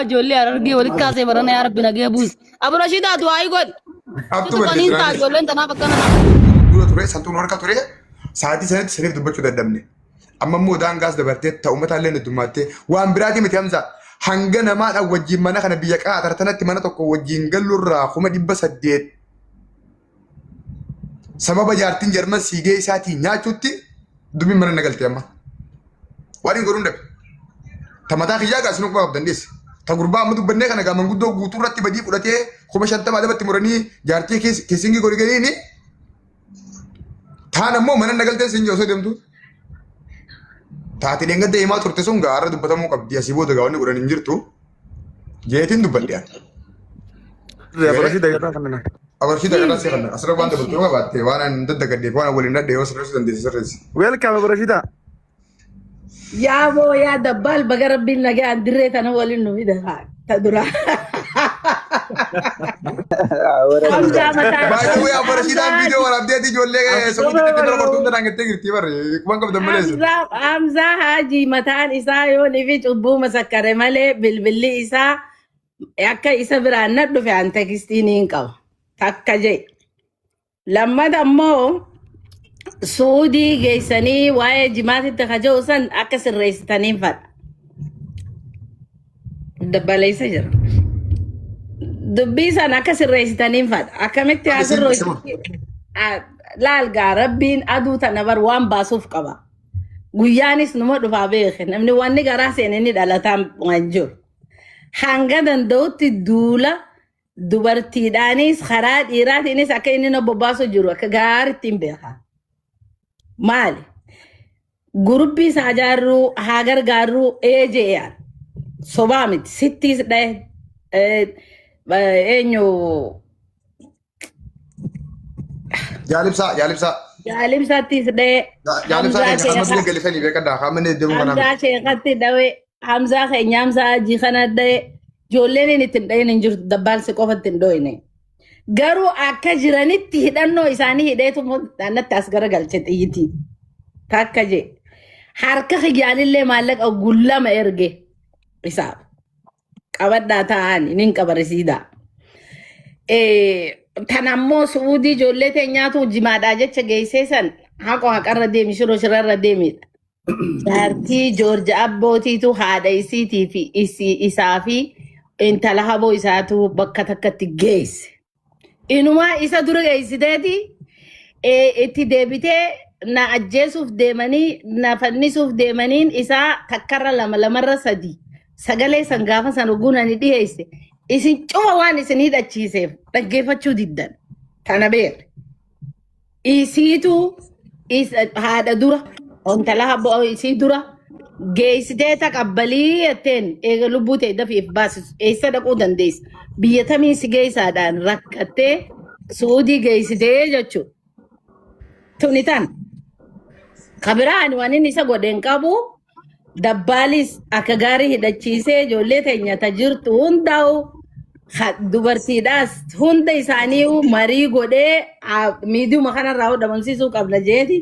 جولي أرجع ولك كاسة برنا يا ربنا جابوس أبو رشيد أدعى يقول Abtu شو malee كنين jiraate. تاجولين تنا بكنا Dura ture santuun harka ture sa'aatii sanatti saniif dubbachuu dadhabne. Amma immoo daangaas dabartee ta'u mataa illee heddummattee waan biraatii miti hamsa. Hanga namaadhaan wajjin mana kana biyya qaatar tanatti mana tokko wajjin gallurraa 800 sababa jaartiin jarman siigee isaatii nyaachuutti dubbiin mana nagaltee amma. Waan hin godhuun dhabe. Ta mataa kiyyaa gaas nu qabaaf dandeesse. Ta gurbaa amma dubbannee kana gaaman guddoo guutuu irratti badii fudhatee 50 dabatti muranii jaartii keessingii godhiganii taan ammoo mana nagaltee siin osoo deemtu. Taati deengadda himaa turte sun gaara dubbatamuu qabdi asii booda gaawwanni godhan hin jirtu. Jeetiin dubbadde. Abarashida yeroo kanana. Abarshida kana si kana asirra waan dabaltu yoo qabaatte waan an daddagaddeef waan waliin dhadhee yoo sirreessu dandeesse sirreessi. Welcome Abarashida. يا بو يا دبال بقرب بينا جاي دريت انا ولي انه اذا تدرى حمزه متى Baay'ee wayii abarshidaan viidiyoo waraabdeeti ijoollee sochii itti dura qortuun danaan gattee jirti barre waan qabdan malees. حمزه هاجي متان إسا يوني في أبو مسكر مالي بالبلي إسا يكا إسا بران ندو في عن تكستينين كو تكا جي لما دمو سعودي جيساني واي جماعة التخجو سن أكسر رئيس تانين فات دبالي سجر دبي سن أكسر رئيس تانين فات أكمت تأسر رئيس لا القا ربين أدو تنبر وان باسوف قبا guyyaanis numa dhufaa beeke namni wanni garaa seenanii dhalataan wanjur hanga danda'utti duula dubartiidhaanis karaa dhiiraatiinis akka inni na bobbaasu jiru akka gaariitti hin beeka maali gurubbii isaa jaarruu haa gargaarruu eejeyaan sobaa miti sittiis dhaye eenyu Jaalibsaa. jaalimsaattis dhaye Jaalibsaa keenya amma biyya galifanii beekadhaa haamanii deemuu kanaa. Hamzaa sheekatti dhawe Hamzaa keenya Hamzaa hajii kana dhaye ijoolleen inni ittiin dhayin hin jirtu dabbaalsi qofa ittiin dhoyine. Garuu akka jiranitti hidhannoo isaanii hidheetu naannatti as garagalche xiyyitii. Takka jee harka kiyyaalillee maallaqa gullama erge isaaf qabadhaa ta'an inin qabarisiidhaa. Tanammoo Suudii ijoollee teenyaatu jimaadhaa jecha geessee san haqoo haqarra deemi shiroo shirarra deemidha. Jaartii Joorja abbootiitu haadha isiitii fi isaa fi intala haboo isaatu bakka takkatti geesse. Inumaa isa dura geessiteeti itti deebitee na ajjeesuuf deemanii na fannisuuf deemaniin isaa takkarra lamarra sadii sagalee san gaafa san oguunani dhiyeesse. Isin cufa waan isin hidhachiiseef dhaggeeffachuu diddan tana beekne. Isiitu haadha dura ontala haboo isii dura geessitee taqabbalii jetteen eega lubbuu ta'e dafiif baasisu eessa dhaquu dandeessa. Biyya tamii si geessaadhaan rakkattee Suudii geessitee jechuudha. Tuni tan kabiraan waan inni isa godheen qabu dabbaalis akka gaarii hidhachiisee ijoollee teenya tajirtu hundaa'u dubartiidhaas hunda isaanii marii godhee miidiyuma kanarraa hodhamamsiisuu qabna jeeti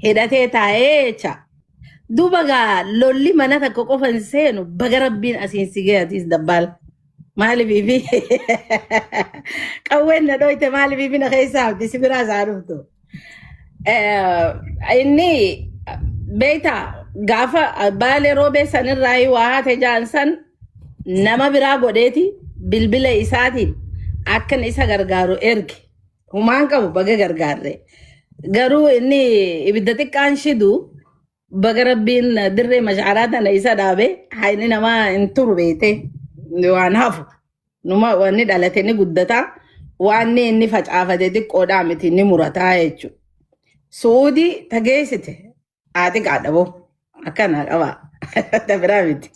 hidhatee taa'ee jecha. Duuba gaa lolli mana takka qofa hin seenu baga rabbiin asiin si gahatis dabbaal. Maaliifi qawween na dhoyte maaliifi na keessaa abdi si biraa isaa dhuftu. Inni beektaa gaafa baalee roobee sanirraa waa haate jaansan nama biraa godheeti bilbila isaatiin akkan isa gargaaru erge humaan qabu baga gargaarre garuu inni ibidda xiqqaan shidu baga rabbiin dirree mashaaraa tana isa dhaabe hayni namaa hin turu beete waan hafu numa wanni dhalate ni guddata waan inni facaafate xiqqoodhaa miti ni murataa jechuudha. Suudii tageessite haati qaadhaboo akkana qaba dabiraa miti.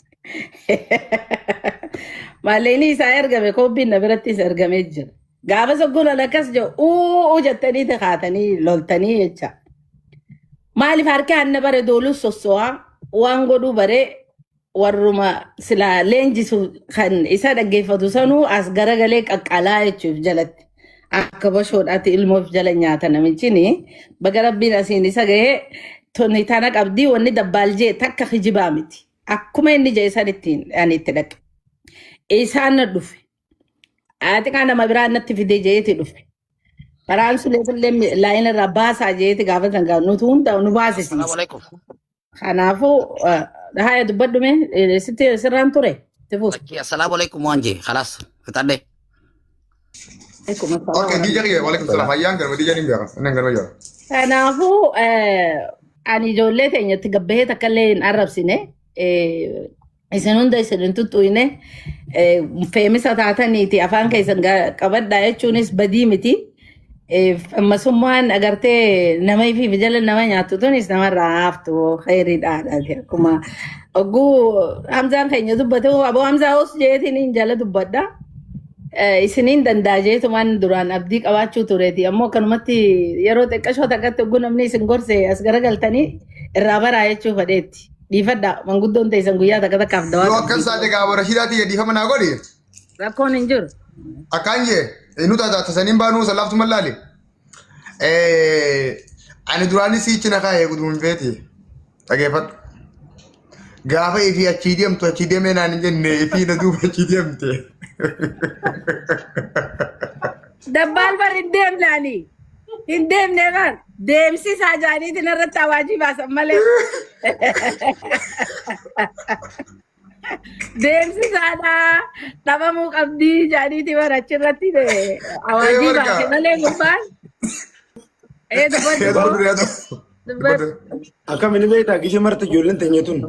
Maalleeni isaa ergame koobbiin na birattis ergamee jira. Gaafa soggoon akkas jiru jettanii takaatanii loltanii jecha. Maaliif harki hanna bare doolus sosso'aa waan godhuu bare warruma silaa leenjisu kan isa dhaggeeffatu sanuu as garagalee qaqqalaa jechuuf jalatti. Akka bashoodhaatti ilmoof jala nyaata namichini baga rabbiin asiin isa gahee tonni tana qabdii wanni dabbaal jee takka kijibaa miti. Akkuma inni jee san ittiin ani itti dhaqe. isaan na dhufe. Ati kan nama biraan natti fidee jeeti dhufe. Karaan suleetillee laayina irraa baasaa jeeti gaafatan nuti hunda nu baasisiisa. Assalamualaikum. Kanaafuu haya dubbadhume sitti sirraan ture. Assalamualaikum wanje. Khalas. Ketadde. Oke, dia ya. Waalaikumsalam. Hayang kan dia ni biar. Neng kan biar. Kanaafuu ani ijoollee teenyatti gabbahee takka illee hin arrabsine. Isin hunda isin tuttuine feemisa taataniiti afaan keessan qabadhaa jechuunis badii miti. Ammasummaan agartee nama fi jala nama nyaattu tunis namarraa haftu khayriidhaadha. Akkuma ogguu Hamzaan keenya dubbatu aboo Hamzaa os jeetiin hin jala dubbadha. Isiniin danda'a jeetumaan duraan abdii qabaachuu tureeti. Ammoo kanumatti yeroo xiqqashoo takkatti ogguu namni isin gorse as garagaltanii irraa baraa jechuu fedheetti. Dhiifadha manguddoon teessan guyyaa takka takkaaf dawaa. Yoo akkan saate gaabara shidaati dhiifama naa godhi. Rakkoon hin jiru. Akkaan jee nu taasisaniin baanuu salaaftu mallaali. Ani duraanii siichi na kaayee guduun feeti. Dhageeffadhu. Gaafa ifii achii deemtu achii deemee naan hin jenne ifii na duuba achii deemte. Dabbaal bar hin deemnaani. Hin deemne bar. Deemsisaa jaaniitiin irratti awaajii baasan malee. Deemsisaadha. Dhabamuu qabdii jaaniitii bar achirratti awaajii baasan malee gubbaan. Akkam inni beektaa gisee marti ijoolleen teenyatuun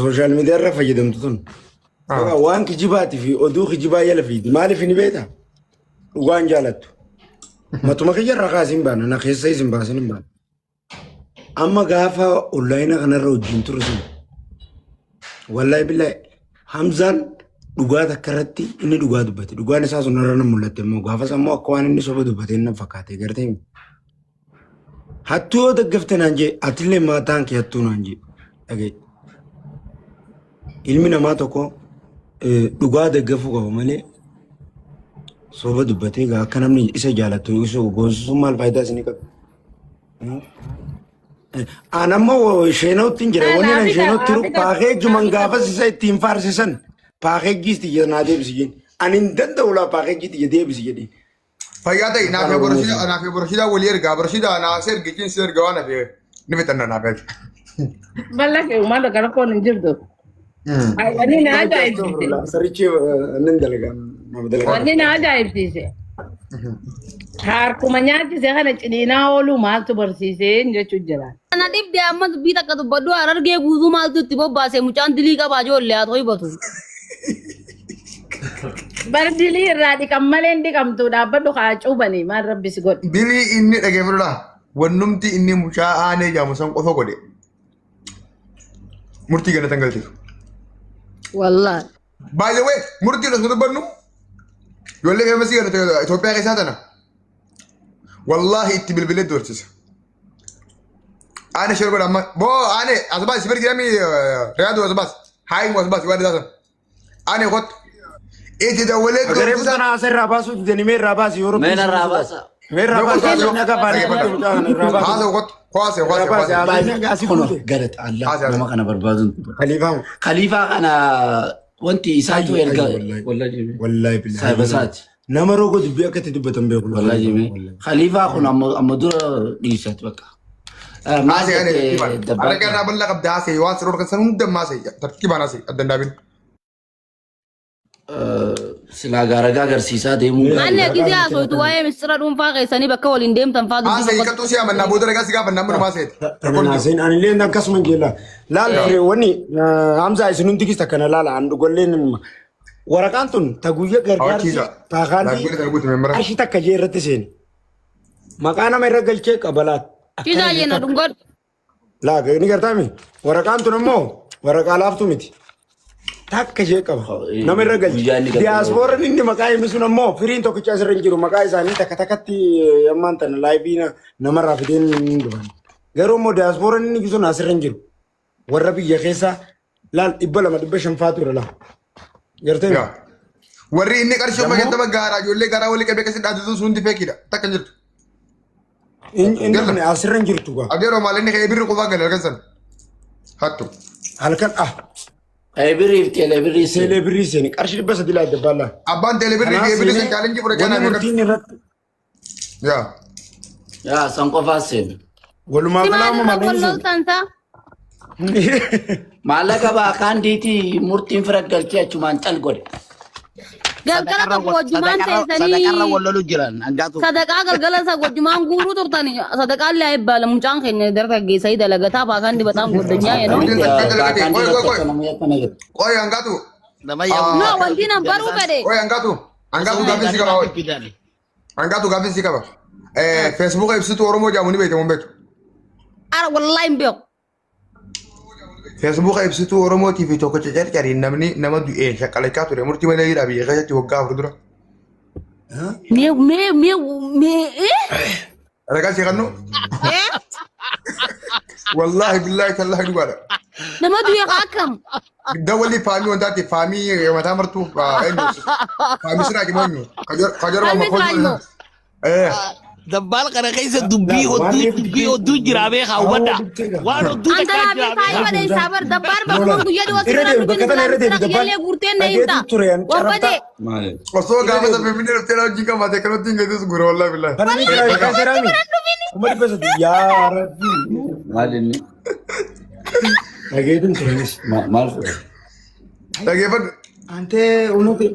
sooshaal miidiyaa irra fayyadamtu tun waan kijibaati fi oduu kijibaa jala fiidi maaliif inni beektaa dhugaan jaalattu matuma kiyya irraa kaasiin baana na keessa isin baasin hin baana amma gaafa onlaayina kanarra wajjin turre sun wallaahi billaahi Hamzaan dhugaa takka irratti inni dhugaa dubbate dhugaan isaa sun irra nan mul'atte immoo gaafas ammoo akka waan inni soba dubbate nan fakkaate gartee hattuu yoo daggafte naan jee atillee maataan kee hattuu naan jee dhagee ilmi namaa tokko dhugaa daggafuu qaba malee soba dubbatee akka namni isa jaalattu isa goonsisuun maal faayidaa isinii qaba. An ammoo isheenootti hin jira wanni nan isheenootti jiru paakeejuman gaafas isa ittiin faarsisan. Paakejjiis tiyya naa deebisi jedhe. Ani hin danda'u laa paakejjii tiyya deebisi jedhe. Fayyaa ta'e naaf boroshidaa walii ergaa boroshidaa naaf ergi kiinsi erga waan hafe ni fixanna naaf erga. Balla kee uumaa tokko rakkoon hin jirtu. Wanni na ajaa'ibsiise. Sarichee nan dalagaa. Wanni na ajaa'ibsiise. Harkuma nyaachise kana ciniinaa ooluu maaltu barsiisee jechuun jira. Ana dhibdee amma dubbii takka dubbadhu harargee guutuu maaltu itti bobbaase mucaan dilii qabaa ijoollee haa ta'u hibatu. Bar dilii irraa dhiqan malee hin dhiqamtu dhaabbadhu haa cuubanii maal rabbisi godhe. Dilii inni dhageeffadha wannumti inni mucaa aanee jaamu san qofa godhe murtii ganatan galteef. Wallaahi. By the way murtii osoo dubbannu ijoollee feemasii ganata Itoophiyaa keessaa tana wallahi itti bilbilee doorsisa. Ane shirba amma bo ane asbas sibir gami riyadu asbas hay mo asbas wadi dasan ane khot eti da wale Agar ibu tanah asal rabasu jadi mer rabas Europe. Mena rabasa. Mer rabas ni agak panik rabas. hada khot khwase Rabas ya khwase lainnya kasih Kono kudu. gadat Allah nama kana barbaadun. Khalifah. Khalifa kana wanti isaatu erga wallahi. wallahi. Wallahi billahi. Saibasati. Nama rogo dubbi akka itti dubbatan beeku. Wallahi jime. Khalifa kun amma dura dhiisat bakka. Masih ane ada karena bella qabda asay wa sirur kan san hunda masay tartiban asay addandabin silaa gaaragaa agarsiisaa deemuu. Anne gisee haasootu waa'ee mistira dhuunfaa keessanii bakka waliin deemtan fa'aa asay ikatu siya manna bodara gasi gafa namma masay Naasin ani leen akkasuma jeella. Laal firee wanni Hamza isin hundi kista kana laala andu golleen waraqaan tun taguyya gargaarsi paakaantii ashi takka jee irratti seeni. Maqaa nama irra galchee qabalaat. Ciisaa jenna dhungoodha. Laa ni gartaami waraqaan tun ammoo waraqaa laaftu miti. Takka jee qaba. Nama irra galche. Diyaaspooraan inni maqaa himi sun ammoo firiin tokkicha asirra hin jiru maqaa isaanii takka takkatti ammaan tana laayivii namarraa fideen dhufan. Garuu immoo diyaaspooraan inni sun asirra hin jiru. Warra biyya keessa laal 200-500 irra laa. Gartee warri inni qarshii amma ganda magaaraa ijoollee garaa walii qabee kasi dhaadatu sun hundi feekidha takka jirtu. Inni asirra hin jirtu gaa. Adeeroo maal inni ka'ee birri qofaa gala halkan san hattu. Halkan Ebiriif teleebiriis. Teeleebiriisiin qarshii 300 laa dabbala. Abbaan teelebirrii deebiin isin chaalenjii fudhachaa Wanni naaf murtiin irratti yaa Yaa san qofaa seenu. walumaa Si galaa maalirra malee walloltan ta'a? Maallaqa baakaan diitii murtiin fira galchee achumaan cal godhe. Galgala tokko wajjumaan Sadakarra teessanii wallolu jiran angaatu. sadaqaa galgala isa wajjumaan guuruu turtani sadaqaan illee eebbaala mucaan keenya dargaggeessa dalagataa baakaan dibataan goddanyaa jedhu. Baakaan diitii nama yakkana jedhu. qoy hangaatu Nama yaa'u. No wanti nan baruu fedhe. qoy hangaatu gaaffiin si qaba hangaatu gaaffiin si qaba feesbuuka ibsituu oromoo jaamu ni beekamu beektu Ara wallaahi hin beeku. feesbuuka ibsituu oromootii fi tokko cacarcarii namni nama du'ee shaqqalachaa ture murtii malee hidhaa biyya keessatti waggaa 4 dura Mee ragaa si qannu wallaahi billaahi tallaahi dhugaadha nama du'e akkam? dawalli faamii wantaati faamii mataa martuu faamii siraa jimanyu kajarma Faamii makoonni Dabbal kana keessa dubbii odduu jira beekaa hubadha. Waan odduu Anta takkaa laabii jira faayii beekaa. badee isaafar dabbaar bakka guyyaa dhiyoo Irra deebi, bakka tana irra deebi, dabbaan. illee guurteen na himta. Dhageetu ture, an Wabbadee. Maali? osoo gaafa saffifnee dhuftee wajjin qabaate kanatti hin geessus gura wallaahi billaahi kana ni jira kan seraami. Kuma 100 yaa rabbi. Maali inni? Dhageetu turenis. Maal fudhe? dhageeffadhu Antee unuti.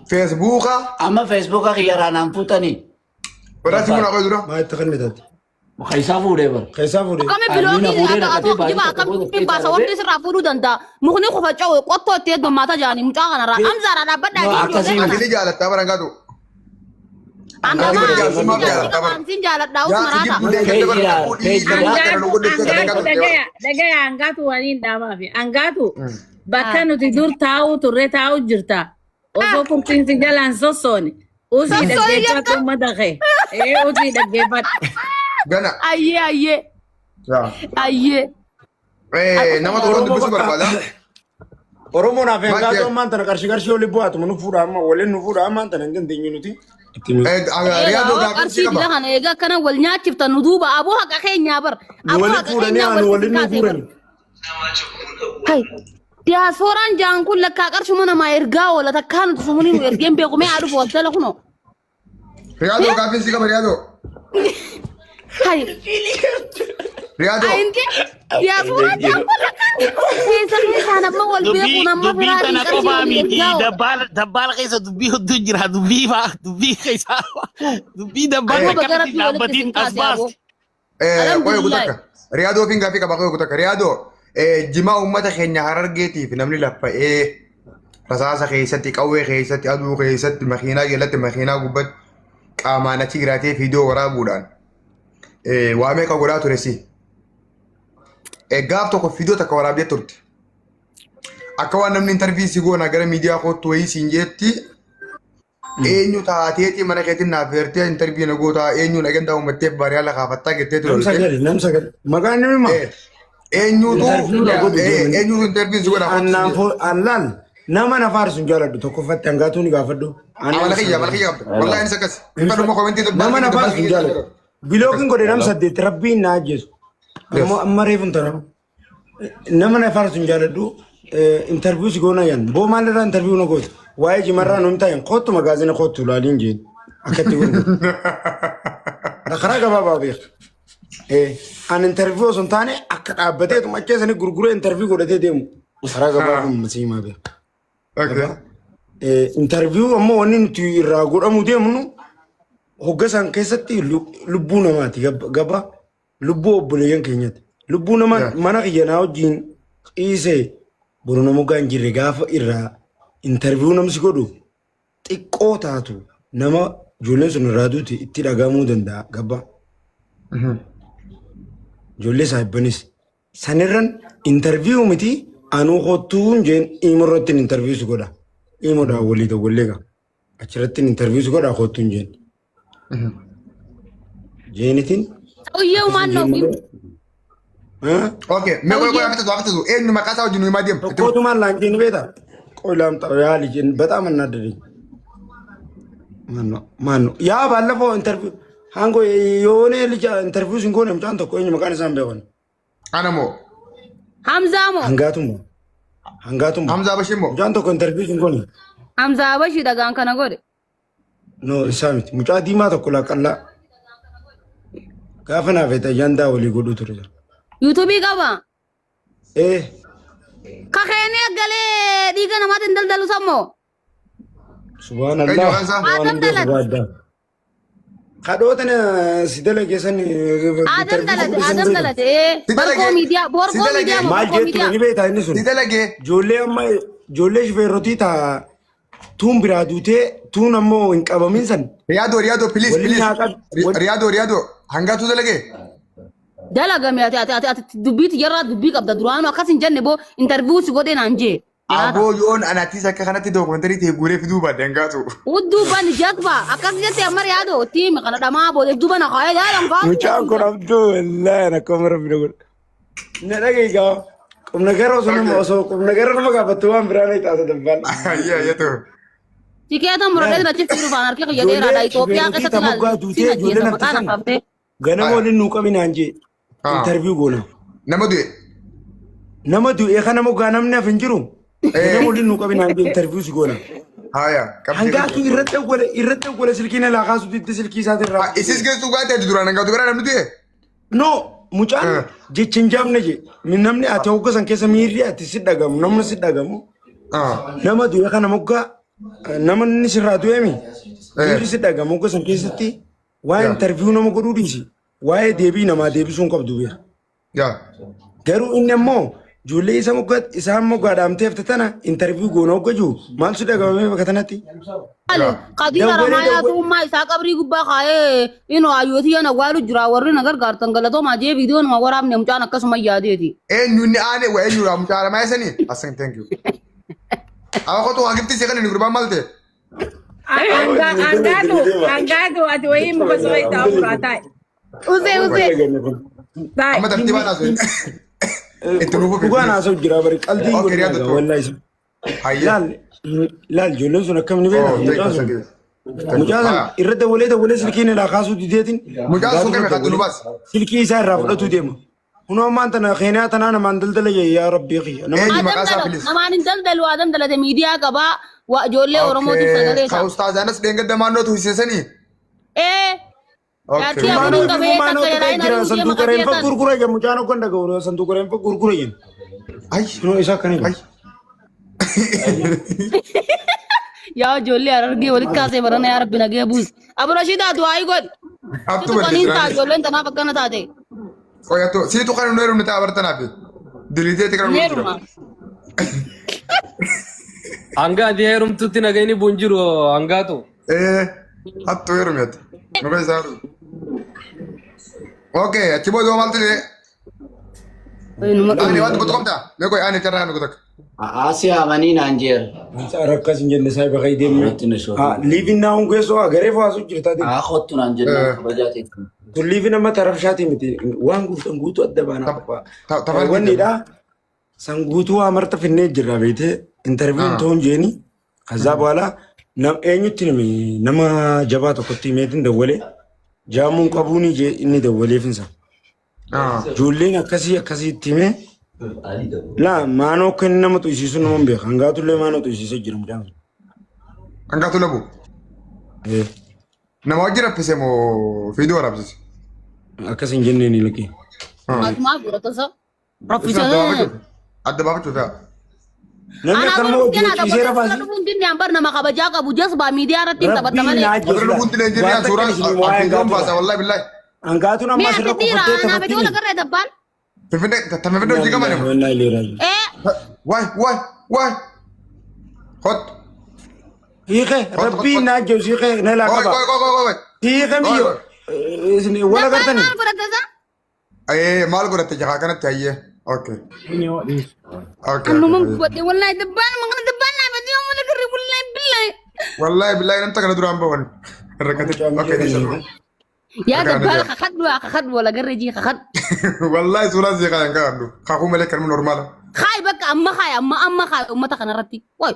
feesbuuka Amma feesbuuka kiyyaraan aan fuutanii. waraasi mun haqee dura Maa itti kan mitaati. Kaisaa fuudhee bara. Keessaa fuudhee. Akkami Almiina biloogii fuudhee akka naqatee jiba baay'ee akkamitti tokko baasa wanti sirraa fuudhuu danda'a. Mukni qofa ca'u qottoo itti heddummaata jedhanii mucaa kanarraa amsaadhaa dhaabbadhaa No, ijoollee akkasii kana. ati ni jaalattaa bara hangaatu Antiin jaaladhaa usmaraata. Dhagaya hangaatu waliin dhaabaa fi hangaatu bakka nuti dur taa'u turre taa'u jirta. Osoo kurtiinsi jalaan sossoone. Usii dhaggeeffatu uummata kee. Usii dhaggeeffatu. gana Ayyee. nama tokko dubbisuu barbaada Oromoon hafe Maal hangaatu jedhu? ammaan tana qarshii qarshii olii bu'aatu nu fuudha amma waliin nu fuudha ammaan tana hin dandeenyu nuti. riyaadoo gaaffiin si Qarshii qaba bila kana egaa akkana wal nyaachiftan nu duuba aboo haqa keenyaa bar. Nu waliin fuudhanii anu waliin nu fuudhani. Hai. Diyaaspooraan jaan kun lakkaa qarshuma namaa ergaa oola takkaa nuti sumuni nu ergeen beekumee haa dhufu waltala kunoo. riyaadoo gaaffiin si qaba riyaadoo Hai. riyaadoo Ainte diyaaspooraan jaan kun lakkaa keessa nama wal beeku nama Dubbii biraa tana qofaa miti. Dabbal keessa dubbii odduu jira. Dubbii keessa. Dubbii dabbal Amma akkamitti bagara fi walitti dhaabbatiin as simtaase aboo. baas. qoy gutakka riyaadoo fi gaaffii qaba qoy gutakka riyaadoo jimaa uummata keenya harargeetiif namni laffa'ee rasaasa keessatti qawwee keessatti aduu keessatti makiinaa jalatti makiinaa gubbatti qaamaan achi jiraatee fiidiyoo waraabuudhaan waa meeqa godhaa ture si gaaf tokko fiidiyoo takka waraabdee turte akka waan namni intarviisii goona gara miidiyaa kootu wayii siin jeetti eenyu taateeti mana keetiin naaf feertee intarvii na gootaa eenyu nagandaa uummatteef baariyaa lakaafattaa jettee ture Nam sagale. Maqaan namni maa? eenyutu intarviisii godha Allaan nama na faarsu hin jaaladhu tokkoffatti hangaatu ni gaafadhu. amala kiyya qabda wallahi insa akkas ifa dhuma komentii Nama na faarsu hin jaaladhu. Bilookiin godhe nam 8 rabbiin na ajjeesu. Amma reefun tana. Nama na faarsu hin jaaladhu. Interview si goona yan. Boo maalirraa interview na goote. Waa'ee jimarraa nuun ta'een kootu magaazina kootu laaliin jeen. Akkatti godhu. Karaa gabaabaa beeku. An interview osoo hin taane akka dhaabbatee tuma keessanii gurguree interview godhatee deemu. Karaa gabaabaa masiimaa beeku. Interview ammoo wanni nuti irraa godhamu deemnu hoggasaan keessatti lubbuu namaati gaba lubbuu obboleeyyan keenyatti. Lubbuu namaa mana kiyyanaa wajjin dhiisee boru nama gaan jirre gaafa irraa interview namsi godhu xiqqoo taatu nama ijoolleen sun irraa duuti itti dhagamuu danda'a gaba. Ijoollee saayibbanis sanirran interview miti anuu hottuun jeen imurratti interview si godha. Imoodhaan walii dawwallee qaba. Achirratti interview si godha hottuun jeen. Jeenitiin. Sauyyee maan noofi. Okay, me voy a hacer eenyu maqaa isaa wajjin himaa deemu Tokkootumaan laanjii ni beektaa? Qoy laamta yaali jeen bexaam annaadde. Maanno yaa baallafoo interview hango yoonee lija interview sin goone mucaan tokko eenyu maqaan isaan beekan. ana moo Hamzaa moo? Hangaatummoo. Hangatum. Hamza Bashimo. Janto contribution koni. Hamza Bashi dagaan kana godhe. No, Samit. Mucaa diimaa tokko laaqallaa. Gaafa naafeta yandaa walii godhuu ture. YouTube qaba. Eh. Ka keenee galee dhiiga namaatiin daldalu sammoo. Subhanallah. Adam dalate. Kadhootana si dalageessan Adam dalate. Borgoo miidiyaa maal jettu ni beektaa inni sun. Si dalagee. Ijoollee amma ijoollee shifeerrotii taa tuun biraa duutee tuun ammoo hin qabamin san. Riyaadoo please. Riyaadoo hangaatu dalagee. Dalagame ati dubbiitti jarraa dubbii qabda duraanuu akkas hin jenne boo interviyuu si godhee naan jee. Aboo yoon anaatis akka kanatti dookumentari ta'e guuree fiduu baadde hangaatu. Udduuban jazba akkas jette amma Riyaadoo tiimi kana dhamaa booda dubban akaayee jaalan kaatu. Mucaan kun abduu wallaahi na kamara bira godha. Na dhageegaa qubna gara qubna gara nama gaafattu waan biraa na taata dabbaan. Ayyaayyato. Tikeeta muradee na cifti dhufaan harkee qayyadeeraadha Itoophiyaa keessatti laal. Ganama waliin nuu qabinaan jee interviyuu goona. Nama du'e. Nama du'e kana moggaa namni hafe hin jiru. Ganama waliin nuu qabinaan jee interviyuu si goona. Haya. Hangaatu irratti gole silkii na laaqaasu ditti silkii isaatirraa. Isis geessu gaatee duraan hangaatu gara namni du'e. No mucaan jecha hin jaamne je namni ati hoggasan keessa miirri ati si dhagamu namni si dhagamu. Nama du'e kana moggaa namni sirraa du'eemi miirri si dhagamu hoggasan keessatti. Waa'ee interviyuu nama godhuu dhiisi. Waa'ee deebii namaa deebisuun qabdu beera. Garuu inni ammoo ijoollee isaan moggaa dhaamteef tana interviyuu goona hoggajuu maal si dhagamamee bakka tanatti. Qadiira Ramaayaa tuummaa isaa qabrii gubbaa kaa'ee inoo hayyootii yana waalu jira warri na gargaartan galatoomaa jee viidiyoo nama waraabne mucaan akkasuma yaadeeti. Eenyuun aane waa eenyuudha mucaa Ramaayaa sanii? Asan thank you. Awwaaqotu waa giftii seeqanii ni gurbaan maal ta'e? Angado ati wahii muka suwa itaamura tai. Use. Amma tartiibaa naasoo. Itti nuufu dhugaa naasoo jira bari qalbii godhudha wallahi. Laal ijoolleen sun akkam ni beekna. Mucaan irra dawalee silkiin irraa kaasuu dideetiin. Mucaan sun kame kaddu lubaas. Silkii isaa irraa fudhatu deema. Kunoo ammaan tana keenyaa tanaa namaan daldala yaa rabbii xiyya. Namaan hin daldalu waa daldalate miidiyaa qabaa. Ijoollee Oromootiif sagalee isaa. Kaawustaazanas dheengadda maannootu hiseesanii. Yaartii amanuu qabee takka jedhaa hin argu deema qabeetan. Gurgura jedhu mucaan hoggan dhaga'u sanduuqareen fa gurgura jedhu. Kunoo isaa akkanii. Yaa ijoollee Harargee walitti kaasee barana yaa rabbi nagee buus. Abirashiidaa du'aa godhi. Situ kaniin ta'a ijoolleen tanaaf akkana taate. Siitu kan nu heerumne ta'a bartanaaf. Diliiteeti kan nu Heeruma. Hanga ati heerumtutti nagayni bunjiru hangaatu. Hattu heerumeeti. Nu kan isaa heerume. Okay, achi booda maaltu ta'e? Ani waan tokko qabda. Mee koy ani carraa kan tokko takka. Asiyaa manii naan jeer. Rakkas hin jenne saa bakka deemne. Liivin naa hungeessoo agaree faasu jirta. Khottu naan jenne kabajaate. Kun liivin amma tarafshaati miti waan guutan guutuu adda baanaa. Wannidha. San guutuu waa marta finnee jirra beete interviin toon jeeni. Kazaa booda eenyutti nama jabaa tokkotti meetiin dawwalee jaamuun qabuuni inni dawwaleefinsa. Ijoolleen akkasii itti himee laa maanoo akka inni nama tuyisiisu nama beeka. Hangaatullee maanoo tuyisiisee jira mucaan. Hangaatu labu. Nama wajjin raffise moo fiiduu waraabsise? Akkas hin jenneen ilkee. Maatumaa fudhatasa. Raffisa. Adda baafachuu ta'a. Namni akkanuma hojii hojii rafaasi. Hundi ambar nama kabajaa qabu jasbaa miidiyaa irratti hin taphata malee. Warra hundi leenjiriyaan suuraa fiidoon baasa wallahi billahi. Hangaatuun amma asirra qofattee taphattii. Naa garee dabbaan. Finfinnee hojii qaban immoo. Waay. Hot. Hiike rabbiin naa jiru hiike na laa qaba. Hiike miyyo. Wala gartani. Maal godhatasa? Maal godhatte jahaa kanatti hayyee. Okay. Anuma godhe wallahi dabbaan maqana dabbaan naa fedhi yoo mana garee wallahi billahi. Wallahi billahi namta kana duraan bawan. Okay. Yaa dabbaan kakadhu wala garee jii kakadhu. Wallahi suuraa sii kan kaadhu. Kakuu malee kan normaala. Kaay bakka amma kaay ummata kanarratti. Waay.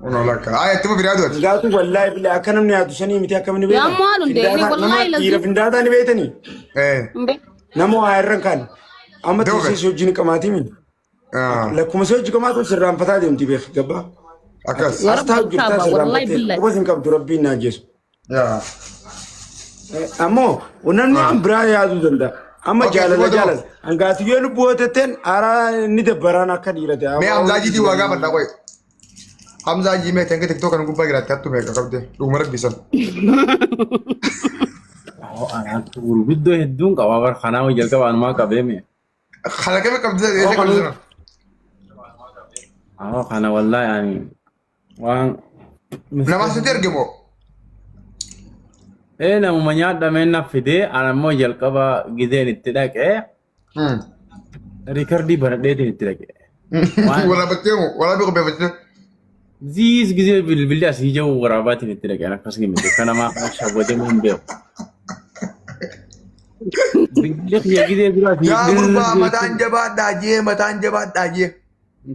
Ono lakka. Itti biraadu. Hangaatu wallahi billahi akka namni yaadu sanii miti akka namni beekan. Yaa maalu ndeeni wallahi lazu. Dhiira findaataa ni beetanii. Nama waa irran kan. Amma tiisiis wajjin qamaatii min. Lakkuma soo jikomaatu sirraan fataa deemti beek gabbaa. Akkas. Astaa jirtaa sirraan fattee quba sin qabdu rabbiin naa geessu. Ammoo namni biraa yaaduu danda'a. Amma jaalala. Hangaatiyyoo lubbuu hootetteen aaraa inni dabbaraan akka dhiirate. Mee Hamzaajiitii waa gaafadha qoye. Hamzaajii mee tenke TikTok kan gubbaa jiraatti hattu meeqa qabdee dhuguma rabbisan. Gurguddoo hedduun qaba bar kanaa hojii jalqabaa anumaa qabeeme. Kana kame qabdee eessa qabdee? Kana wallaa yaani waan. Nama asitti argamu. Namuma nyaadhameen na fidee anammoo jalqaba gideen itti dhaqee. Riikardii baradheetiin itti dhaqee. Waraabattee moo waraabee qopheeffattee? Ziis gisee bilbilli asii jiru waraabaatiin itti dhaqeen akkasii miti kanamaa kan shawwatee hin beeku. Bilbilli kiyya gisee duraatii. Yaa gurbaa mataan jabaadhaa jee.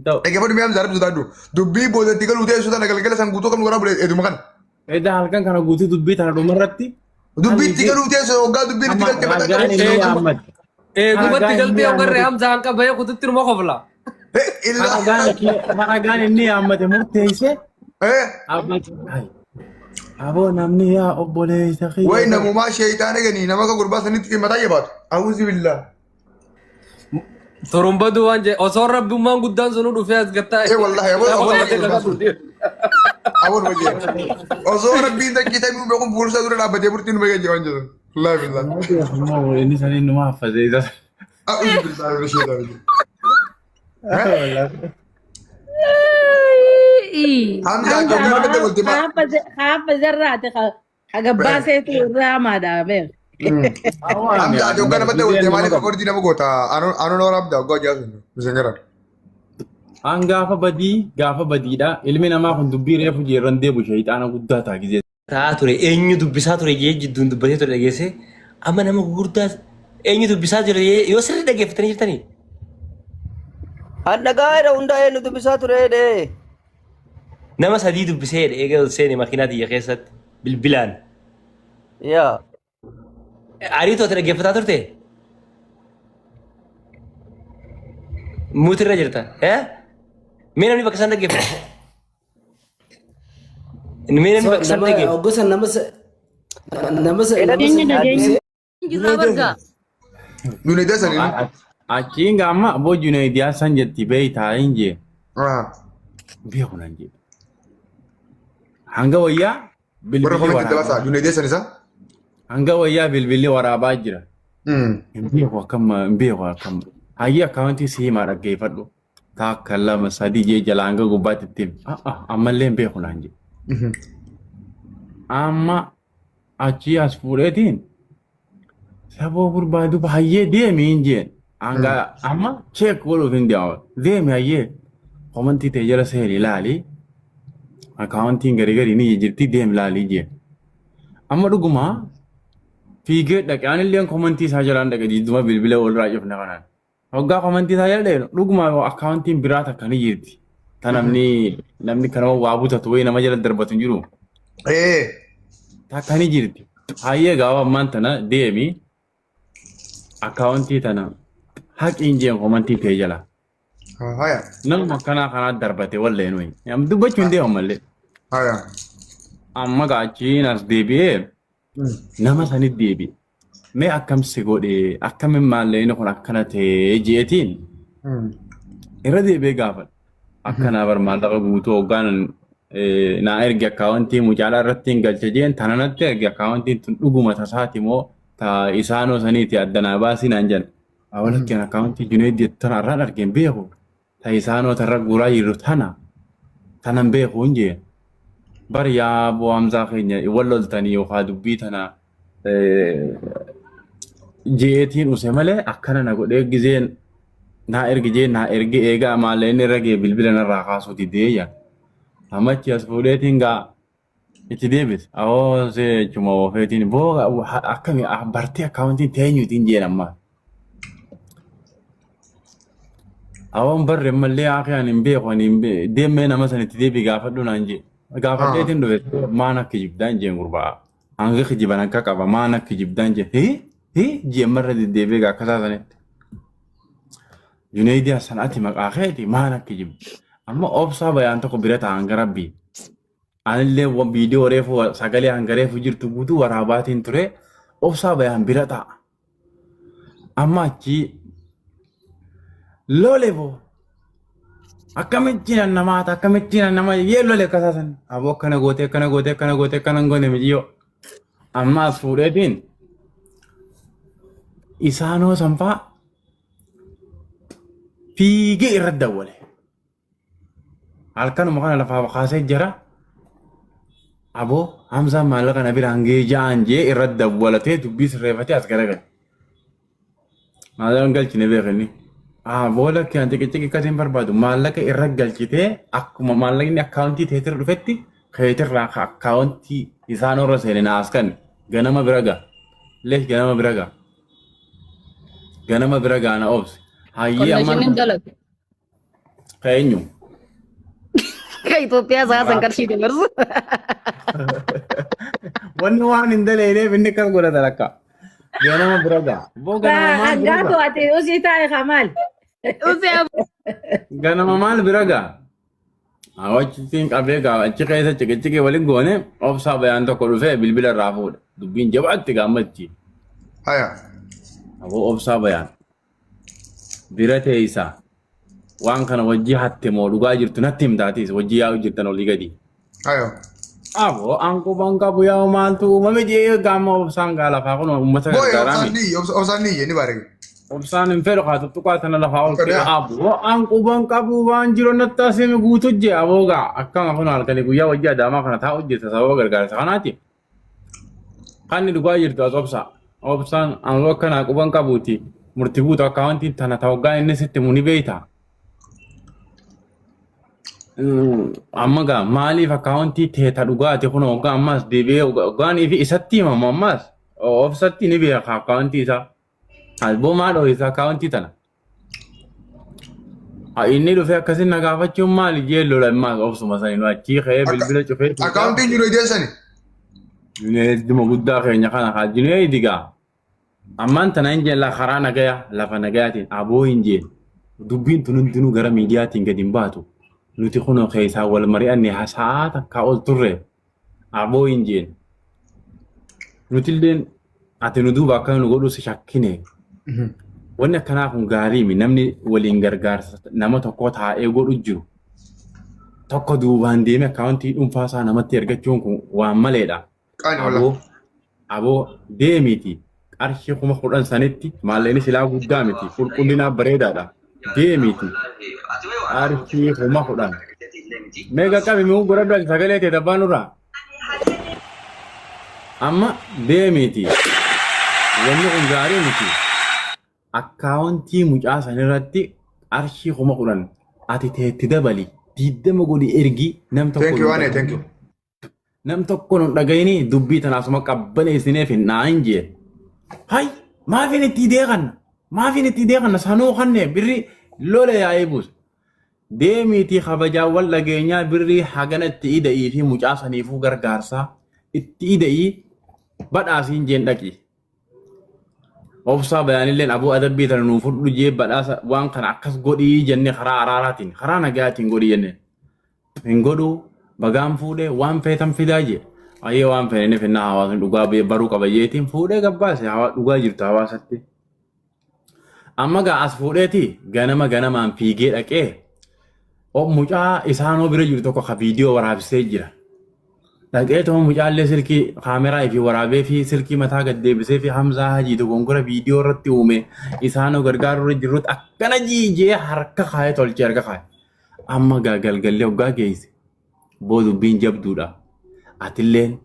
Dhaggeeffadhu mi'aam zaarabsu taadhu. Dubbii boodatti galuu ta'e suuta nagalgala san guutuu qabnu waraabu eduma kana. Edaa halkan kana guutuu dubbii tana dhumarratti. Dubbii itti galuu ta'e hoggaa dubbiin itti galte mataa. Gubatti galtee ogarree Hamzaan qabee kututti numa kofla. Haragaan inni yaammate murteesse. Aboo namni yaa obboleessa kiyya. Wayi namumaa sheeyitaana ganii nama kan gurbaa sanitti qimmataa jabaatu. Awuzi billaa. Torumbadu waan jee osoo rabbummaan guddaan sunu dhufee as gattaa. Wallahi aboon wajjin. Osoo rabbiin takkitee mi beekun fuulsa dura dhaabbatee burtiin nu beekee jiran jedhan. Wallahi billaa. Inni sanii numa haffasee isa. Awuzi billaa sheeyitaana. Haapa zarraate hagabbaa seetu irraa maadhaame. Hamza ati hoggana badda walte maaliif akordi nama goota anu noora abda hoggaa hojjaa sun misengara. An gaafa badiidha ilmi namaa kun dubbii reefu jeerran deebu shayitaana guddaa ta'a gizee. Ta'a ture eenyu dubbisaa ture jee jidduun dubbatee ture dhageesse amma nama gurguddaa eenyu dubbisaa ture yoo sirri dhageeffatanii jirtanii. Adagaadha hunda eenyu dubbisaa ture. Nama sadii dubbisee eega seeni makiinaa tiyya keessatti bilbilaan. Yaa. Ariitoo ati dhaggeeffataa turte? Muutirra jirta. Mee namni bakka isaan dhaggeeffatu? Mee namni bakka isaan dhaggeeffatu? Gosa nama Duneedaa sanii. Achiin gaama aboo Junayidiyaa san jetti beeytaa hin jee. Beeku nan jee. Hanga wayyaa bilbilli waraabaa. Duneedaa san isaa? Hanga wayyaa bilbilli waraabaa jira. Hin beeku akkam. Hayyi akkaawuntii siimaa dhaggeeffadhu. Taakka lama sadii jee jala hanga gubbaatti ittiin. Ammallee hin beeku naan jee. Amma achii as fuudheetiin saboo barbaadu hayyee deemi hin jeen. Anga amma check godhuuf hin deemu. Deemi hayyee komantii ta'e jala seeri ilaali. Akkaawuntiin garii ni jirti deemi ilaali jee. Amma dhuguma fiigee dhaqee anillee komantii isaa jalaan dhaqee jidduma bilbila walirraa cufna kanaan. Hoggaa komantii isaa jala dheeru dhuguma akkaawuntiin biraa takka ni jirti. Ta namni kana waa butatu wayii nama jala darbatu hin jiru. Takka ni jirti. Hayyee gaafa ammaan tana deemi akkaawuntii tana haqiin jeen komantii ta'e jala. Nama kanaa darbate wallee nuyi. Dubbachuun deemu mallee. Amma gaachiin as deebi'ee nama sanit deebi'e. Mee akkamsi godhee akkamiin maallee inni kun akkana ta'ee jeetiin irra deebi'ee gaafadha. Akkanaa bar maallaqa guutuu hoggaan naa ergi akkaawuntii mucaalaa irratti hin galche jeen tananatti ergi akkaawuntiin tun dhuguma tasaati moo ta isaanoo saniiti addanaa baasii naan jedhan. Awwalakkeen akkaawuntii Junaydii tana irraan argeen beeku. Ta isaanoo tarra guuraa jirru tanan beeku hin jeen. Bar yaa boo Hamzaa keenya wal loltanii yookaan dubbii tana jeetiin use malee akkana na godhee gizeen naa ergi eegaa maallee inni irra gee bilbila narraa kaasuuti deeyya. Amachi as fuudheetiin gaa itti deebis. Awoo see cuma oofeetiin boo akkami bartee akkaawuntiin teenyuutiin jeen ammaa. Awoon barre mallee akkaan hin beeku deemee nama sanitti deebii gaafadhu naan jee. Gaafadheetiin dhufe maan akka jibdaan jeen gurbaa. Hanga kijiban akka qaba maan akka jibdaan jeen. Jeen marra deddeebi'ee akkasaa sanitti. Junaidi sanatti maqaakeeti maan akka jibu. Amma obsaa bayaan tokko bira ta'an garabbii. Anillee viidiyoo reefu sagalee hangareefu jirtu guutuu waraabaatiin ture obsaa bayaan bira ta'a. Amma achi lolebo akkamittiin namaata akkamittiin nama yee lole akkasaasan aboo akkana gootee akkana gootee akkana gootee akkana hin goone mijiyyoo. Amma as fuudheetiin isaanoo sanfaa fiigee irratti dawwale. Halkanuma kana lafaa kaasee jira. Aboo Hamzaan maallaqa na bira hangee ja'an jee irratti dawwalatee dubbii sirreeffatee as garagale. Maallaqan galchine beekani. Aboo lakkee an xiqiqqi akkasiin barbaadu maallaqa irra galchitee akkuma maallaqni akkaawuntii teetir dhufetti keetirraa akkaawuntii isaan irra seenina as kan ganama bira ga'a. Lees ganama bira ga'a. Ganama bira ga'a na obsi. Hayyee ammaan keenyu. ከኢትዮጵያ ሳያሰን ቀርሺ ደርሱ Wanni waan hin daleelee finni kan godhata lakka. Ganama bira ga'a. Boo ganama maal bira Gato ga'a? ate usi taa'e kamal. Ganama maal bira ga'a? Awwachitiin qabee ga'a achi keessa ciqiccikii waliin goone obsaa bayaan tokko dhufee bilbila irraa fuudha. Dubbiin jabaatti gaammachi. Haya. Aboo obsaa bayaan. Bira teessaa. Waan kana wajjii hatte moo dhugaa jirtu natti himtaatis wajjii yaa'u jirtan olii gadi. Haya. Aboo anku banka buyaa maaltu uumame jee gaama obsaan gaa lafaa kun uummata Boy gargaaraami. obsaan ni baare. Obsaan hin fedhu haa tuttuqaa tana lafaa ol ka'e aboo anku banka buu waan jiru natti asime guutu jee aboo gaa akkama kun halkanii guyyaa wajjii adaamaa kana taa'u hojjeta sababa gargaarsa kanaati. Kanni dhugaa jirtu as obsaa. Obsaan angoo akkanaa quban qabuuti murtii guutu akkaawwantiin tana ta'uggaa inni sitti muni beeyta. Amma gaa maaliif akkaawwantii teeta dhugaati kun hoggaa ammas deebi'ee hoggaanii fi isatti himamu ammas obsatti ni beeka akkaawwantii isaa. Alboo maal ooyisa akkaawwantii tana. Inni dhufee akkasiin na gaafachuun maali jee lola ammas obsuma sanii nu achii ka'ee bilbila cufee. Akkaawuntiin Junaidi sani. Junaidima guddaa keenya kana haa Junaidi gaa. Ammaan tana hin jeen karaa nagaya lafa nagayaatiin aboo hin jeen dubbiin tun hundinuu gara miidiyaatiin gadi hin baatu. Nuti kunoo keessaa wal mari'anne haasa'aa takkaa ol turre aboo hin jeen. Nuti illee ati nu duuba akka nu godhu si shakkine. Wanni akkanaa kun gaariimi namni waliin gargaarsa nama tokko taa'ee godhu jiru. Tokko duubaan deeme akkaawuntii dhuunfaasaa namatti ergachuun kun waan maleedha. Aboo deemiti qarshii 10,000 sanitti maallaqni silaa guddaa miti qulqullinaaf bareedaadha. Deemiti. Qarshii 10,000. Meeqa qabi mi'uu godhadhu sagalee ta'e dabbaan irraa. Amma deemiti. Wanni kun gaarii miti. Akkaawuntii mucaa sanirratti qarshii 10,000 ati teetti dabali 20 godhi ergi nam tokko. Thank you Ane, thank you. Nam tokko nu dhagayini dubbii tanaasuma qabbaneessineef hin naan jee. Hai maafin itti deeqanna maafin itti deeqanna sanuu kanne birri lola yaa'ee buusa. Deemiitii kabajaawwan dhageenyaa birrii hagana itti ida'ii fi mucaa saniifuu gargaarsaa itti ida'ii badhaasiin jeen dhaqi. Obsaa bayaanilleen abuu adabbii tana nuuf fudhu jee badhaasa waan kana akkas godhii jenne karaa araaraatiin karaa nagayaatiin godhii jenne. Hin godhuu bagaan fuudhee waan feetan fidaa jee. Ayyee waan fedhaniif innaa hawaasni dhugaa baruu qabayyeetiin fuudhee gabbaase dhugaa jirtu hawaasatti. Amma gaa as fuudheeti ganamaan fiigee dhaqee mucaa isaanoo bira jiru tokko ka viidiyoo waraabsee jira. Dhaqee too mucaallee silkii kaameraa fi waraabee fi silkii mataa gad deebisee fi Hamzaa Hajii dogongora viidiyoo irratti uume isaanoo gargaaruu irra jirrutti akkana jiijee harka kaayee tolchee harka kaayee. Amma gaa galgallee hoggaa geesse boodubbiin jabduudha. Atilleen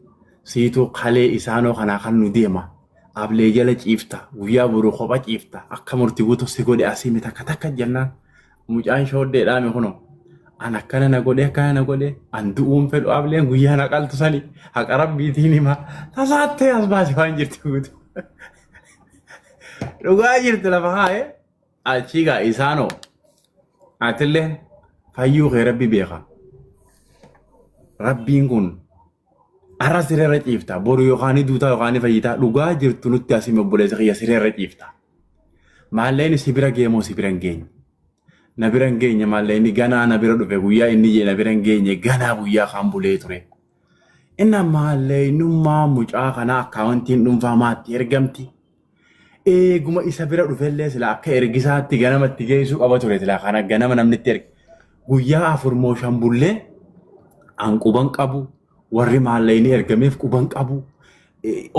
siituu kalee isaanoo kanaa kan nu deema. Ablee jala ciifta guyyaa boruu kopha ciifta akka murtii guutuu si godhe asii mita takka jennaan mucaan shooddeedhaame kunoo. An akkana na godhe an du'uun fedhu ableen guyyaa na qaltu sani haqa rabbiitiin hima tasaattee as baase waan jirti guutuu. Dhugaa jirti lafa kaa'ee achii gaa isaanoo atilleen fayyuu kee rabbi beeka. Rabbiin kun arra sireerra ciifta boru yookaan duutaa yookaan fayyitaa dhugaa jirtu nutti asii obboleessa kiyya sireerra ciifta. Maalleen si bira geemoo si bira hin geenye. nabiran geenye mallee inni ganaa nabira dhufe guyyaa inni je nabiran geenye ganaa guyyaa kan bulee ture. Inna mallee innummaa mucaa kana akkaawuntiin dhuunfaamaatti ergamti. Eeguma isa bira dhufellee sila akka ergisaatti ganamatti geessuu qaba ture sila kana ganama namnitti erge. Guyyaa 4 moo 5 bullee an quban qabu warri mallee inni ergameef quban qabu.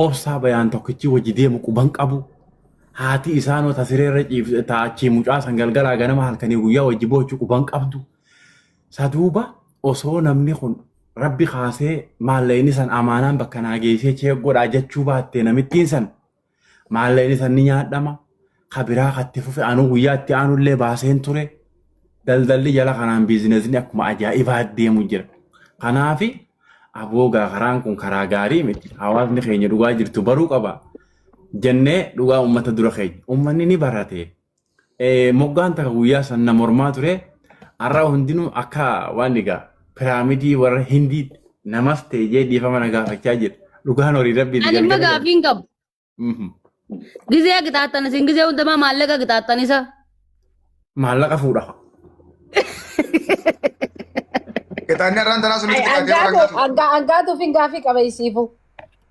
Obsaa bayaan tokkichi wajji deemu quban qabu. Haati isaanoo tasireerra ciifte taachii mucaa sangalgalaa ganama halkanii guyyaa wajji boochuu quban qabdu. Saduuba osoo namni kun rabbi kaasee maallayni san amaanaan bakka naa geessee cheeggodhaa jechuu baattee namittiin san maallayni san ni nyaadhama. Kabiraa katti fufe anuu guyyaatti aanullee baaseen ture. Daldalli jala kanaan biizinesni akkuma ajaa'ibaa deemu jira. Kanaafi aboogaa karaan kun karaa gaarii miti. Hawaasni keenya dhugaa jirtu baruu qaba. Jennee dhugaa uummata dura keenya. Uummanni ni barate. Moggaan takka guyyaa san na mormaa ture. Har'a hundinuu akka waan egaa piraamidii warra hindii namas ta'e jee dhiifama na gaafachaa jira. Dhugaan horii rabbii. Ani ma gaafiin qabu. Gizee qixaattan isin gizee hundumaa maallaqa qixaattan isa. Maallaqa fuudha. Kitaanni irraan tanaa sun qixaatee Angaatu fingaafii qabeessiifu.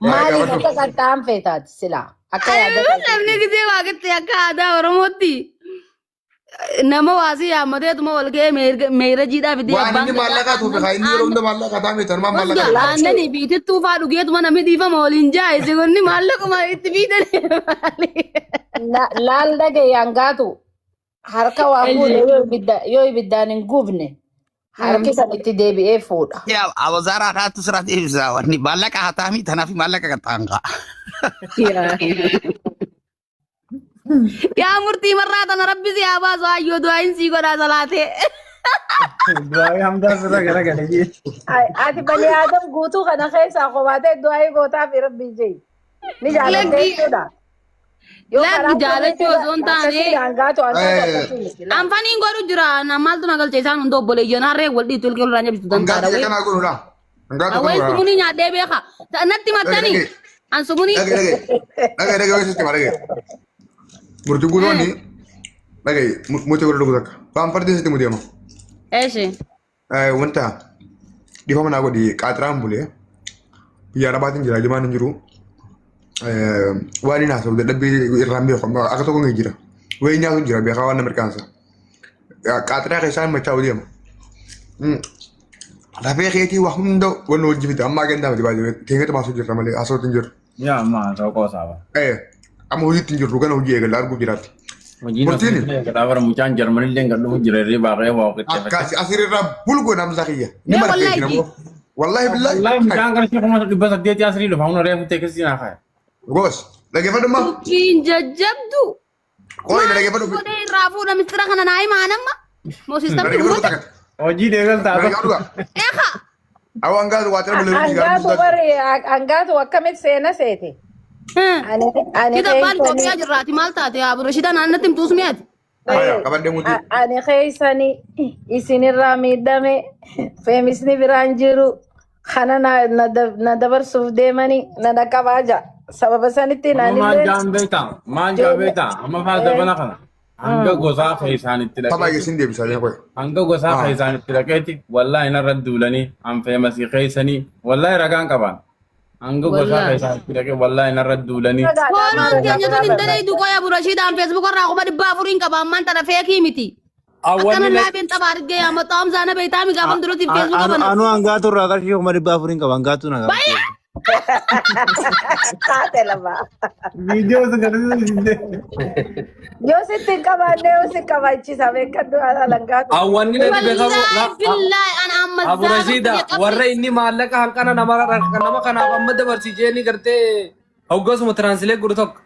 Maaliif akka qaxxaan feetaati silaa? Akka namni gizee waaqatti akka aadaa Oromootti. Nama waasii yaammateetuma wal ga'ee meera jiidhaa fidee waan inni maallaqaa tuufe haa inni yeroo hunda maallaqaa taa'ame tanumaa maallaqaa. Aannanii biitittuu faa dhugeetuma namni dhiifama waliin jaa'e sigonni maallaquma itti biitanii. Laal dhagaye angaatu harka waa fuudhe yoo ibiddaan hin gubne harki san itti deebi'ee fuudha. Yaa abazaara haatu sirraa deebisaa wanni maallaqa hataami tanaaf maallaqa qaxxaangaa. Yaa murtii marraa tana rabbi si haa baasu hayyoo du'aayin sii godhaa salaatee. Du'aayii hamdaa sirra garagalee. Ati bani aadam guutuu kana keessaa qobaatee du'aayii gootaa fi rabbii jee. Ni jaalatee jechuudha. Laggi jaalachuu osoo hin taane. Anfaniin godhu jira maaltu na galche isaan hunda obboleeyyan harree wal dhiitu ilkee olirraa nyaabistu dandaadha. Angaatu kanaa godhudha. Awwayi sumunii nyaadhee beeka. Natti mattanii. An sumunii. Dhagee weessiste ma dhagee. Murtiin guutoonni dhagee muutee godha dhugu takka. Waan fardeen sitti muteema. Eeshi. Wanta dhiifama naa godhi qaaxiraan bulee biyya arabaatiin jira jimaan hin jiru. Waan inni haasa'u dadhabbii irraan beeku akka tokko hin jira. Wayii nyaatu jira beekaa waan nama mirkaansa. Qaaxiraa keessaan machaa'u deema. Lafee keetii waa hunda wanna hojii fita ammaa gandaa miti baay'ee teengata baasuu jirra malee haasa'uutti hin jiru. Yaa ammaa ta'uu qoosaaba. Amma hojiitti hin jirru gana hojii eegalla arguuf jiraatti. Hojiin gadaafara mucaan jarmanillee gadhuuf jira irree baaqee waa ofitti. Akkaasi asirraa bulgoo namsa kiyya. Ni marfeeti namoo. Wallahi billahi. Wallahi mucaan qarshii kuma 800 asirii dhufa humna reefu teekisii naa kaaya. Gos dhaggeeffadhu ma. Tukiin jajjabdu. Qoy dhaggeeffadhu. Godee irraa fuudha mistira kana naa himaanamma. Moo sistamti guutte. Hojii deegal ta'a. Eeka. Awo angaatu waa tana malee Angaatu bari angaatu akkamitti seena seete. Kita baan Itoophiyaa jirraati maal taate yaa Rashida naannatti himtuus mi'aati. Qabadde muti. Ani keessani isinirraa miidhame feemisni biraan jiru kana na dabarsuuf deemanii na dhaqqabaa jira. Sababa sanitti Maal jaambeeta? Maal jaambeeta? Amma faata bana kana. Hanga gosaa keessaanitti dhaqee. Taphaa yesin deebisaa jee qoy. Hanga gosaa keessaanitti dhaqeeti wallaahi narra duulanii an feemasii keessanii wallaahi ragaan qaban. Hanga gosaa keessaanitti dhaqee wallaahi narra duulanii. Kooloon keenya tun hin dandeeydu qoya Rashidaan feesbuuk irraa 400 qaba ammaan tana feekii miti. Akkana laabeen taphaa argee amma xaa'um zaana beektaa mi gaafa duratti feesbuuk qaban. Anu angaatu irraa qarshii 400 qaba angaatu na gaafa. Taate lama. Video tu kan itu. Yo sitti qabaanne yoo si qabaachisa beekadhu alangaatu. Awwanni natti beekamu. Billahi an amma Abu Rashida warra inni maallaqa hanqana nama kanaaf amma dabarsijee ni gartee hoggasuma tiraansilee godhu tokko.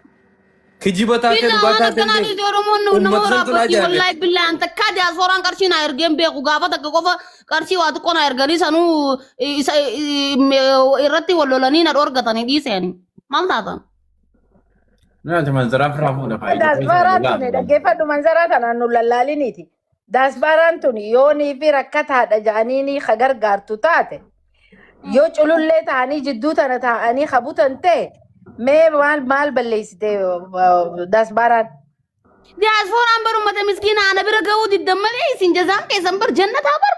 Kijiba taatee dhugaa taatee. Wallahi billahi anta kadi asoran qarshii na ergeen beeku gaafa takka qofa qarshii waa xiqqoo na erganii sanuu irratti wallolanii na dhoorgatanii dhiiseen. Maal taatan? Nyaata manzaraa firaa fuudha faayidaa. Daasbaaraan tuni dhaggeeffadhu manzaraa tanaan nu lallaaliniiti. Daasbaaraan tuni yoonii fi rakkataadha jedhanii ka gargaartu taate yoo culullee ta'anii jidduu tana ta'anii qabutan ta'e mee maal balleessite daasbaaraan diasporaan bar ummata miskiina ana bira ga'uu diddan malee isin jazaan keessan bar jannataa bar.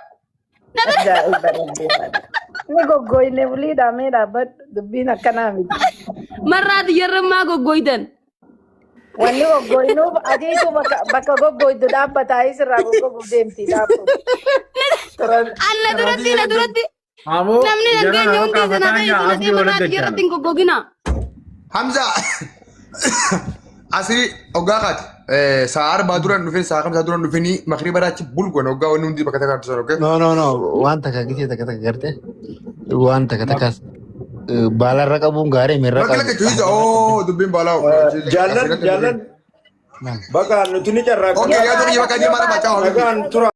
Ni goggoyne bulii dhaamee dhaabbadhu dubbiin akkanaa miti. Marraati yerrammaa goggoydan. Wanni goggoynuuf adiitu bakka goggoydu dhaabbataa isirraa goggoguuf deemti dhaabbu. Alla duratti na duratti. Ammoo Namni nageenya hundi sana ta'e sana marraati yerratti hin goggogina. Hamza asiri ogaa kaati saar baaduran dhufeen saa kamsaa duran dhufeenii makriba raachi bulgoon ogaa wanni hundi bakka takka tusan ogaa. no waan takka gisee takka garte waan takka takkas baalarra qabuun gaarii mirra Bakka lakka cuyiza oo dubbiin baalaa. Jaallan bakka nuti ni carraa. Oke yaa durii bakka deemaa nama caawa. Bagaan tura.